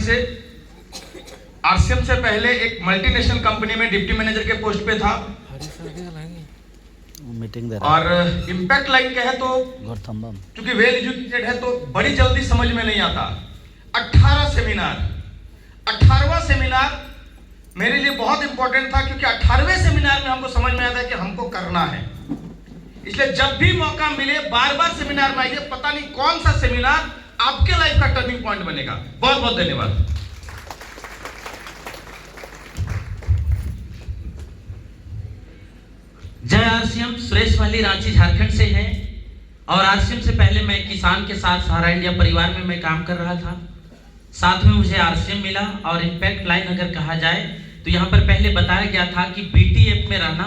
से। आरसीएम से पहले एक मल्टीनेशनल कंपनी में डिप्टी मैनेजर के पोस्ट पे था मीटिंग दे रहा और इम्पैक्ट लाइन का है तो क्योंकि वेल एजुकेटेड है तो बड़ी जल्दी समझ में नहीं आता। 18 सेमिनार, 18वां सेमिनार मेरे लिए बहुत इंपॉर्टेंट था क्योंकि 18वें सेमिनार में हमको समझ में आता है कि हमको करना है। इसलिए जब भी मौका मिले बार बार सेमिनार में आइए, पता नहीं कौन सा सेमिनार आपके लाइफ का टर्निंग पॉइंट बनेगा। बहुत बहुत धन्यवाद। जय आरसीएम। सुरेश वाली रांची झारखंड से है और आरसीएम से पहले मैं किसान के साथ सहारा इंडिया परिवार में मैं काम कर रहा था। साथ में मुझे आरसीएम मिला और इम्पैक्ट लाइन अगर कहा जाए तो यहाँ पर पहले बताया गया था कि बीटीएफ में रहना,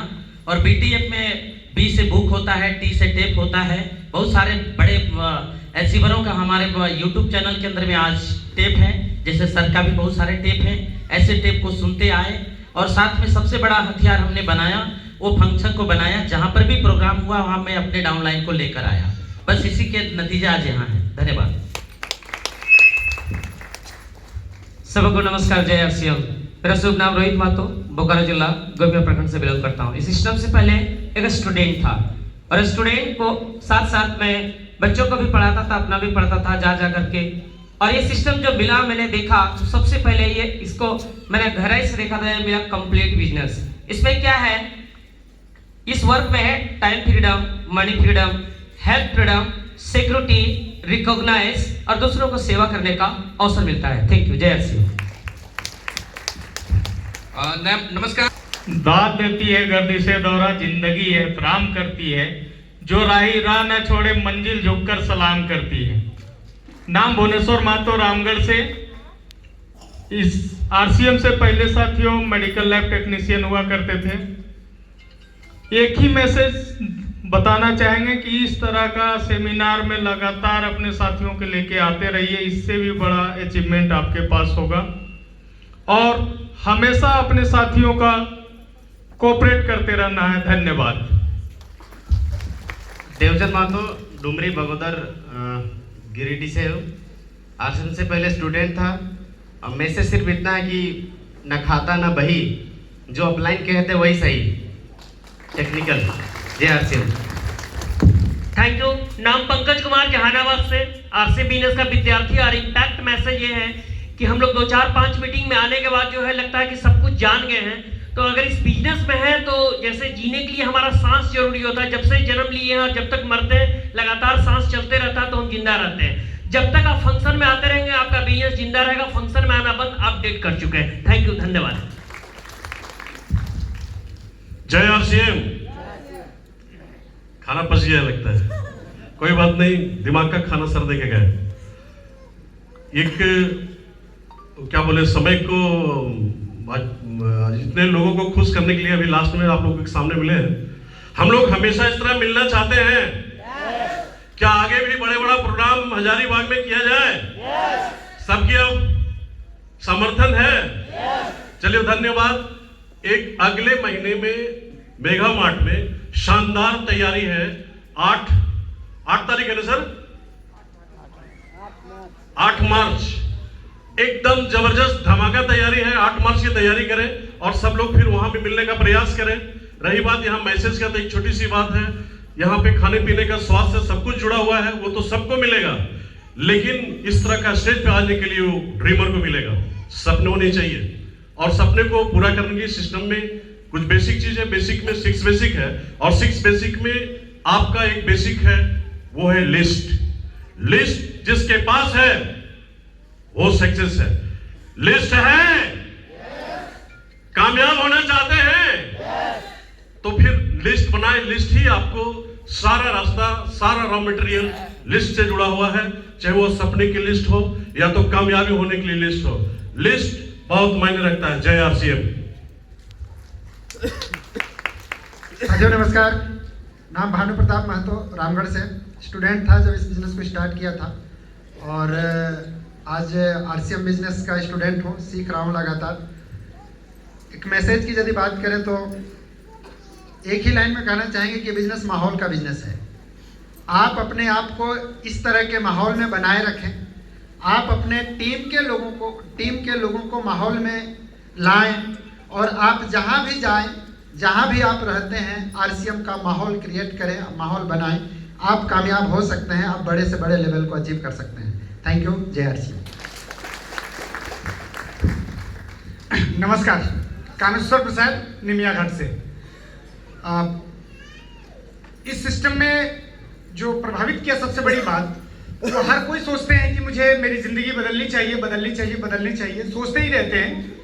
और बीटीएफ में बी से बुक होता है, टी से टेप होता है। बहुत सारे बड़े एचीवरों का हमारे यूट्यूब चैनल के अंदर में आज टेप है, जैसे सर का भी बहुत सारे टेप हैं। ऐसे टेप को सुनते आए और साथ में सबसे बड़ा हथियार हमने बनाया, वो फंक्शन को बनाया। जहाँ पर भी प्रोग्राम हुआ वहाँ मैं अपने डाउनलाइन को लेकर आया। बस इसी के नतीजे आज यहाँ है। धन्यवाद। सबको नमस्कार। जय आरसीएम। मेरा शुभ नाम रोहित महतो, बोकारो जिला गोमिया प्रखंड से बिलोंग करता हूँ। इस सिस्टम से पहले एक स्टूडेंट था और स्टूडेंट को साथ साथ में बच्चों को भी पढ़ाता था, अपना भी पढ़ता था जा जा करके। और ये सिस्टम जो मिला मैंने देखा तो सबसे पहले ये इसको मैंने गहराई से देखा था, मेरा कंप्लीट बिजनेस। इसमें क्या है, इस वर्क में है time freedom, money freedom, health freedom, security, recognise और दूसरों को सेवा करने का अवसर मिलता है। Thank you. जय आरसीएम। नमस्कार। दाद देती है गर्दिशे दौरा, जिंदगी एहतराम करती है, जो राही राह न छोड़े मंजिल झुककर सलाम करती है। नाम भुवनेश्वर महतो, रामगढ़ से। इस आरसीएम से पहले साथियों मेडिकल लैब टेक्नीशियन हुआ करते थे। एक ही मैसेज बताना चाहेंगे कि इस तरह का सेमिनार में लगातार अपने साथियों के लेके आते रहिए, इससे भी बड़ा अचीवमेंट आपके पास होगा। और हमेशा अपने साथियों का कोऑपरेट करते रहना है। धन्यवाद। देवचंद महतो, डुमरी बगोदर, गिरिडीह से हूँ। आरसीएम से पहले स्टूडेंट था। अब मैसेज सिर्फ इतना है कि न खाता न बही, जो अपलाइन कहते वही सही। टेक्निकल। जय आरसीएम। Thank you. नाम पंकज कुमार, जहानाबाद से, आरसीएम बिजनेस का विद्यार्थी। और इम्पैक्ट मैसेज ये है कि हम लोग 2-4-5 मीटिंग में आने के बाद जो है लगता है कि सब कुछ जान गए हैं। तो अगर इस बिजनेस में है तो जैसे जीने के लिए हमारा सांस जरूरी होता है। जब से जन्म लिए हैं और जब तक मरते हैं लगातार सांस चलते रहता है तो हम जिंदा रहते हैं। जब तक आप फंक्शन में आते रहेंगे आपका बिजनेस जिंदा रहेगा। फंक्शन में आना बंद आप डेट कर चुके हैं। Thank you. धन्यवाद। जय आरसीएम। खाना पच गया लगता है, कोई बात नहीं, दिमाग का खाना सर देके गए। एक क्या बोले, समय को जितने लोगों को खुश करने के लिए अभी लास्ट में आप लोगों के सामने मिले हैं। हम लोग हमेशा इस तरह मिलना चाहते हैं। क्या आगे भी बड़े बड़ा प्रोग्राम हजारीबाग में किया जाए? सबकी अब समर्थन है। चलिए धन्यवाद। एक अगले महीने में मेगा मार्ट में शानदार तैयारी है। 8 तारीख है ना सर? 8 मार्च एकदम जबरदस्त धमाका तैयारी है। 8 मार्च की तैयारी करें और सब लोग फिर वहां पे मिलने का प्रयास करें। रही बात यहाँ मैसेज का, तो एक छोटी सी बात है, यहाँ पे खाने पीने का स्वास्थ्य से सब कुछ जुड़ा हुआ है, वो तो सबको मिलेगा। लेकिन इस तरह का स्टेज पे आने के लिए वो ड्रीमर को मिलेगा। सपने होने चाहिए और सपने को पूरा करने के सिस्टम में कुछ बेसिक चीज है। बेसिक में 6 बेसिक है और 6 बेसिक में आपका एक बेसिक है, वो है लिस्ट। लिस्ट जिसके पास है वो सक्सेस है। लिस्ट है? कामयाब होना चाहते हैं तो फिर लिस्ट बनाए। लिस्ट ही आपको सारा रास्ता, सारा रॉ मटेरियल लिस्ट से जुड़ा हुआ है। चाहे वो सपने की लिस्ट हो या तो कामयाबी होने के लिए लिस्ट हो, लिस्ट बहुत मायने रखता है। जय आरसीएम। साथियों नमस्कार। नाम भानु प्रताप महतो, रामगढ़ से। स्टूडेंट था जब इस बिजनेस को स्टार्ट किया था और आज आरसीएम बिजनेस का स्टूडेंट हूँ, सीख रहा हूँ लगातार। एक मैसेज की यदि बात करें तो एक ही लाइन में कहना चाहेंगे कि बिजनेस माहौल का बिजनेस है। आप अपने आप को इस तरह के माहौल में बनाए रखें आप अपने टीम के लोगों को माहौल में लाएं और आप जहां भी जाएं, जहां भी आप रहते हैं, आरसीएम का माहौल क्रिएट करें, माहौल बनाएं। आप कामयाब हो सकते हैं, आप बड़े से बड़े लेवल को अचीव कर सकते हैं। Thank you. जय आरसीएम। नमस्कार, कामेश्वर प्रसाद निमिया घाट से। इस सिस्टम में जो प्रभावित किया सबसे बड़ी बात, वो हर कोई सोचते हैं कि मुझे मेरी ज़िंदगी बदलनी चाहिए, सोचते ही रहते हैं।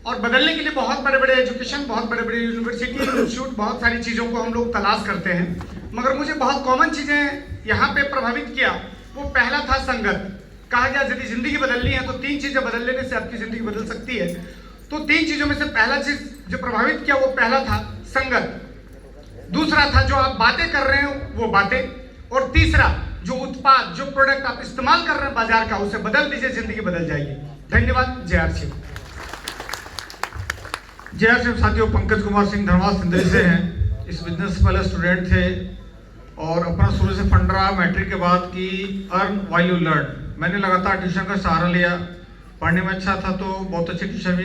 और बदलने के लिए बहुत बड़े बड़े एजुकेशन, बहुत बड़े बड़े यूनिवर्सिटी, इंस्टीट्यूट, बहुत सारी चीज़ों को हम लोग तलाश करते हैं। मगर मुझे बहुत कॉमन चीज़ें यहाँ पे प्रभावित किया। वो पहला था संगत। कहा गया यदि ज़िंदगी बदलनी है तो 3 चीज़ें बदल लेने से आपकी ज़िंदगी बदल सकती है। तो 3 चीज़ों में से पहला चीज़ जो प्रभावित किया वो पहला था संगत, दूसरा था जो आप बातें कर रहे हो वो बातें, और तीसरा जो उत्पाद, जो प्रोडक्ट आप इस्तेमाल कर रहे हैं बाजार का, उसे बदल दीजिए, ज़िंदगी बदल जाएगी। धन्यवाद। जय आरसीएम। जय आरसीएम साथियों, पंकज कुमार सिंह धनवाद सिंदरी से हैं। इस बिजनेस से पहले स्टूडेंट थे और अपना शुरू से फंड रहा। मैट्रिक के बाद की अर्न व्हाइल यू लर्न। मैंने लगातार ट्यूशन का सहारा लिया। पढ़ने में अच्छा था तो बहुत अच्छे ट्यूशन भी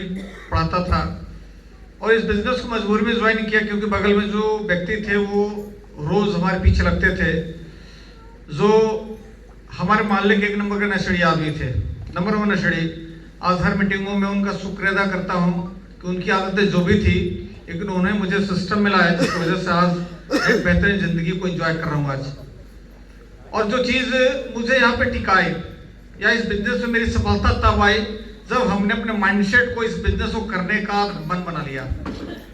पढ़ाता था और इस बिजनेस को मजबूरी में ज्वाइन किया क्योंकि बगल में जो व्यक्ति थे वो रोज़ हमारे पीछे लगते थे, जो हमारे मोहल्ले के 1 नंबर के नशेड़ी आदमी थे, नंबर 1 नशेड़ी। आज हर मीटिंगों में उनका शुक्रिया अदा करता हूँ कि उनकी आदतें जो भी थी, लेकिन उन्होंने मुझे सिस्टम में लाया जिसकी वजह से आज एक बेहतरीन ज़िंदगी को एंजॉय कर रहा हूँ आज। और जो चीज़ मुझे यहाँ पे टिकाई या इस बिजनेस में मेरी सफलता तब आई जब हमने अपने माइंडसेट को इस बिजनेस को करने का मन बना लिया।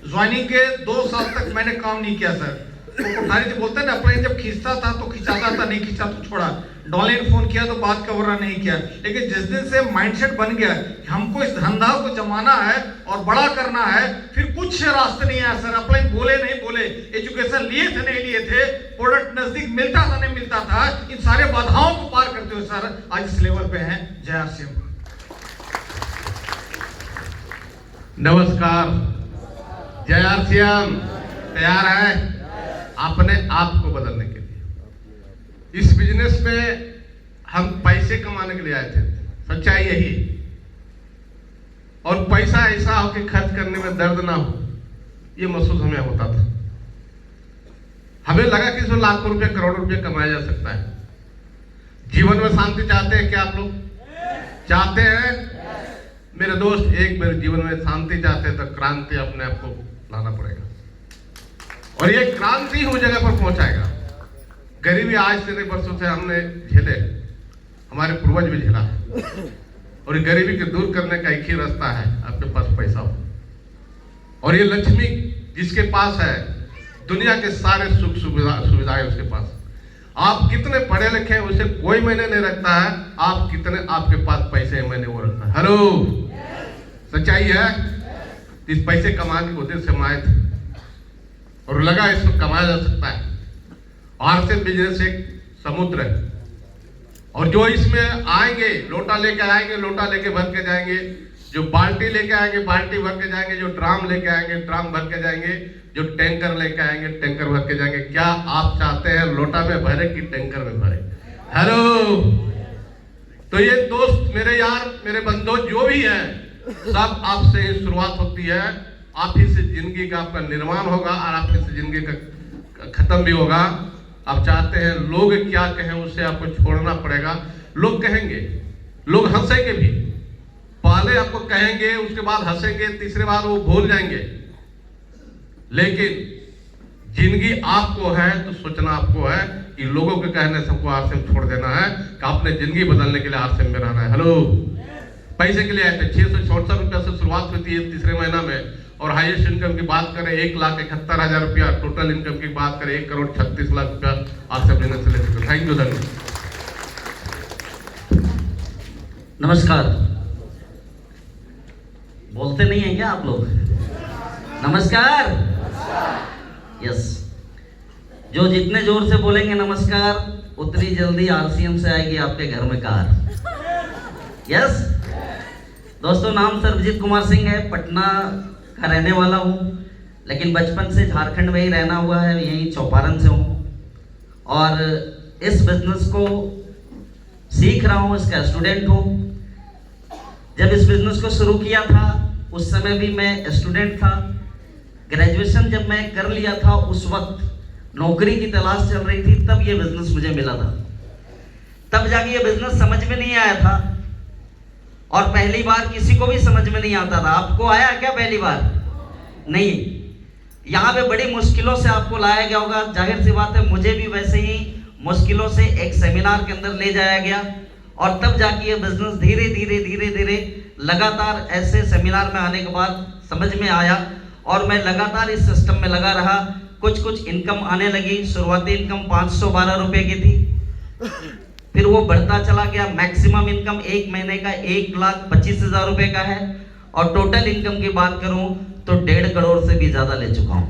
ज्वाइनिंग के 2 साल तक मैंने काम नहीं किया सर। तो कोठारी जी बोलते हैं ना, अपने जब खींचता था तो खिंचाता था, नहीं खींचा तो छोड़ा। डॉले ने फोन किया तो बात का वर्णन नहीं किया। लेकिन जिस दिन से माइंडसेट बन गया कि हमको इस धंधा को जमाना है और बड़ा करना है, फिर कुछ रास्ते नहीं आया सर। अपने बोले नहीं बोले, एजुकेशन लिए थे नहीं लिए थे, प्रोडक्ट नजदीक मिलता था नहीं मिलता था, इन सारे बाधाओं को पार करते हुए सर आज इस लेवल पे हैं। जय आरसीएम। नमस्कार, जय आरसीएम। तैयार है अपने आप को बदलने के लिए। इस बिजनेस में हम पैसे कमाने के लिए आए थे, सच्चाई यही। और पैसा ऐसा हो कि खर्च करने में दर्द ना हो, ये महसूस हमें होता था। हमें लगा कि इसमें लाखों रुपए, करोड़ों रुपए कमाया जा सकता है। जीवन में शांति चाहते हैं क्या आप लोग? चाहते हैं? मेरे दोस्त, एक मेरे जीवन में शांति चाहते हैं तो क्रांति अपने आप को लाना पड़ेगा और ये क्रांति उस जगह पर पहुंचाएगा। गरीबी आज से नहीं, वर्षों से हमने झेले, हमारे पूर्वज भी झेला है। और ये गरीबी को दूर करने का एक ही रास्ता है, आपके पास पैसा हो। और ये लक्ष्मी जिसके पास है, दुनिया के सारे सुख सुविधाएं उसके पास। आप कितने पढ़े लिखे हैं उसे कोई मायने नहीं रखता है, आप कितने आपके पास पैसे हैं मैंने वो रखता है। हेलो, सच्चाई है। इस पैसे कमाने के उद्देश्य से हम आए थे और लगा इसको कमाया जा सकता है। आरसीएम बिजनेस एक समुद्र है और जो इसमें आएंगे लोटा लेके आएंगे, लोटा लेके भर के जाएंगे, जो बाल्टी लेके आएंगे बाल्टी भर के जाएंगे, जो ड्राम लेके आएंगे ड्राम भर के जाएंगे, जो टैंकर लेके आएंगे टैंकर भर के जाएंगे। क्या आप चाहते हैं लोटा में भरे कि टैंकर में भरे? हेलो, तो ये दोस्त मेरे यार, मेरे बंधु जो भी हैं, सब आपसे ही शुरुआत होती है। आप ही से जिंदगी का आपका निर्माण होगा और आप ही से जिंदगी का खत्म भी होगा। आप चाहते हैं लोग क्या कहें उससे आपको छोड़ना पड़ेगा। लोग कहेंगे, लोग हंसेंगे भी, पहले आपको कहेंगे उसके बाद हंसेंगे, तीसरे बार वो भूल जाएंगे। लेकिन जिंदगी आपको है तो सोचना आपको है कि लोगों के कहने से हमको आरसीएम छोड़ देना है, कि आपने जिंदगी बदलने के लिए आरसीएम में रहना है। हेलो, पैसे के लिए आए थे। 664 रुपया से शुरुआत होती है तीसरे महीना में और हाईएस्ट इनकम की बात करें 1,71,000 रुपया, टोटल इनकम की बात करें 1,36,00,000 रुपया आरसीएम बिजनेस से ले चुके। थैंक यू, धन्यवाद। नमस्कार। बोलते नहीं है क्या आप लोग? नमस्कार। यस, जो जितने जोर से बोलेंगे नमस्कार उतनी जल्दी आरसीएम से आएगी आपके घर में कार। यस दोस्तों, नाम सर्वजीत कुमार सिंह है, पटना का रहने वाला हूँ, लेकिन बचपन से झारखंड में ही रहना हुआ है, यहीं चौपारण से हूँ। और इस बिजनेस को सीख रहा हूँ, इसका स्टूडेंट हूँ। जब इस बिजनेस को शुरू किया था उस समय भी मैं स्टूडेंट था। ग्रेजुएशन जब मैं कर लिया था उस वक्त नौकरी की तलाश चल रही थी, तब ये बिजनेस मुझे मिला था। तब जाके ये बिजनेस समझ में नहीं आया था और पहली बार किसी को भी समझ में नहीं आता था। आपको आया क्या पहली बार? नहीं। यहाँ पे बड़ी मुश्किलों से आपको लाया गया होगा, जाहिर सी बात है मुझे भी वैसे ही मुश्किलों से एक सेमिनार के अंदर ले जाया गया और तब जाके ये बिजनेस धीरे धीरे लगातार ऐसे सेमिनार में आने के बाद समझ में आया और मैं लगातार इस सिस्टम में लगा रहा। कुछ इनकम आने लगी। शुरुआती इनकम 512 रुपए की थी, फिर वो बढ़ता चला गया। मैक्सिमम इनकम एक महीने का 1,25,000 रुपए का है और टोटल इनकम की बात करूं तो 1.5 करोड़ से भी ज्यादा ले चुका हूं।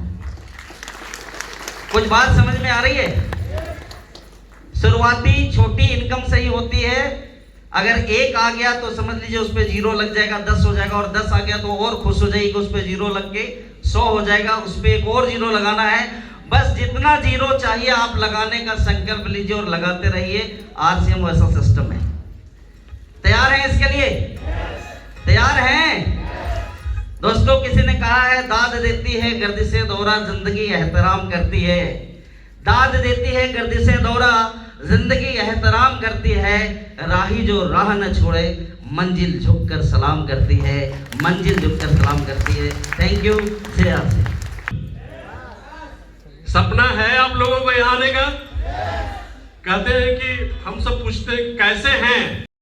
कुछ बात समझ में आ रही है? शुरुआती छोटी इनकम से ही होती है। अगर 1 आ गया तो समझ लीजिए उस पर 0 लग जाएगा, 10 हो जाएगा, और 10 आ गया तो और खुश हो जाएगी, उस पर 0 लग के 100 हो जाएगा, उस पर एक और 0 लगाना है। बस जितना 0 चाहिए आप लगाने का संकल्प लीजिए और लगाते रहिए। आरसीएम वैसा सिस्टम है। तैयार हैं इसके लिए? तैयार हैं दोस्तों? किसी ने कहा है दाद देती है गर्दिशे दौरा जिंदगी एहतराम करती है। दाद देती है गर्दिशे दौरा जिंदगी एहतराम करती है। राही जो राह न छोड़े मंजिल झुककर सलाम करती है, मंजिल झुककर सलाम करती है। Thank you. सपना है आप लोगों को यहाँ आने का? कहते हैं कि हम सब पूछते हैं कैसे हैं।